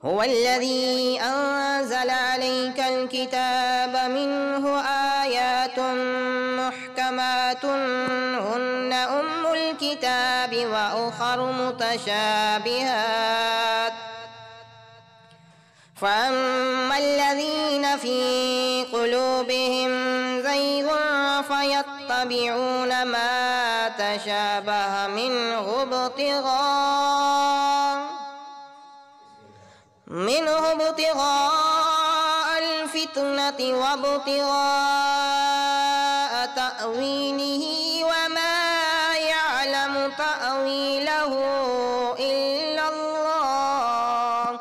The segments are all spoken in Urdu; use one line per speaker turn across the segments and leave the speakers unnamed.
هو الذي أنزل عليك الكتاب منه آيات محكمات هن أم الكتاب وأخر متشابهات فأما الذين في قلوبهم زيغ فيتبعون ما تشابه منه ابتغاء الفتنة وابتغاء تأويله وما يعلم تأويله إلا الله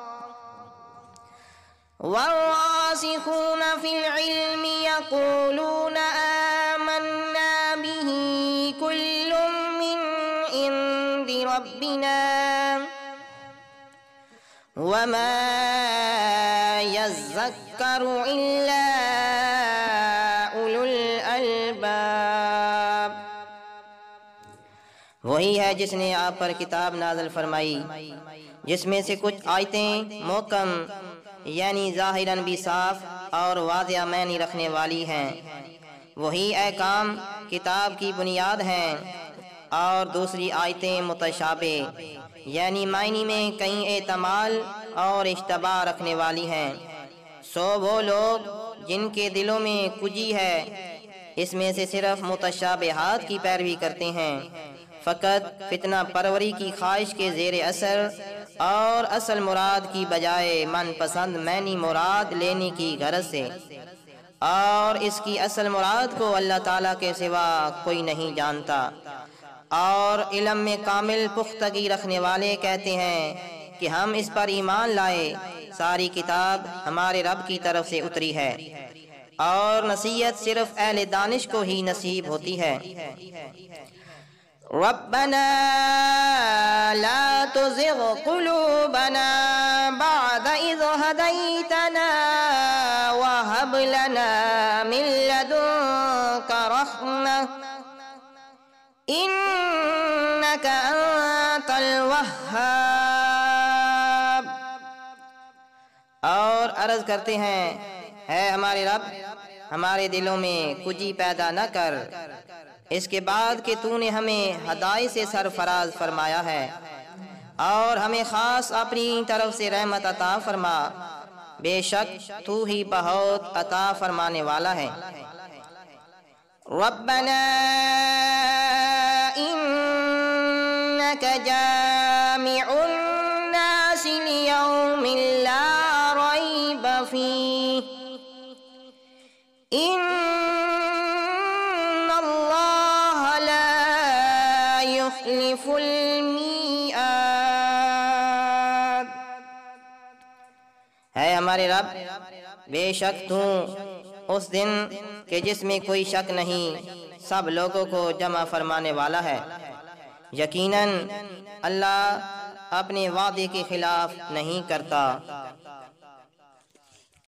والراسخون في العلم يقولون آمنا به كل من عند ربنا وما يذكر إلا أولو الألباب۔ وہی ہے جس نے آپ پر کتاب نازل فرمائی جس میں سے کچھ آیتیں محکم یعنی ظاہراً بھی صاف اور واضح معنی رکھنے والی ہیں، وہی احکام کتاب کی بنیاد ہیں، اور دوسری آیتیں متشابہ یعنی معنی میں کئی احتمال اور اشتباہ رکھنے والی ہیں۔ سو وہ لوگ جن کے دلوں میں کجی ہے اس میں سے صرف متشابہات کی پیروی کرتے ہیں، فقط فتنہ پروری کی خواہش کے زیر اثر اور اصل مراد کی بجائے من پسند معنی مراد لینے کی غرض سے، اور اس کی اصل مراد کو اللہ تعالیٰ کے سوا کوئی نہیں جانتا۔ اور علم میں کامل پختگی رکھنے والے کہتے ہیں کہ ہم اس پر ایمان لائے، ساری کتاب ہمارے رب کی طرف سے اتری ہے، اور نصیحت صرف اہل دانش کو ہی نصیب ہوتی ہے۔ ربنا لا تزغ قلوبنا بعد إذ هديتنا وهب لنا من لدنك رحمة إنك أنت الوهاب۔ اور عرض کرتے ہیں اے ہمارے رب ہمارے دلوں میں کجی پیدا نہ کر اس کے بعد کہ تو نے ہمیں ہدایت سے سرفراز فرمایا ہے، اور ہمیں خاص اپنی طرف سے رحمت عطا فرما، بے شک تو ہی بہت عطا فرمانے والا ہے۔ ربنا إنك جامع الناس ليوم لا ريب فيه إن الله لا يخلف الميعاد۔ ہے ہمارے رب بے شک تو اس دن کہ جس میں کوئی شک نہیں سب لوگوں کو جمع فرمانے والا ہے، یقیناً اللہ اپنے وعدے کے خلاف نہیں کرتا۔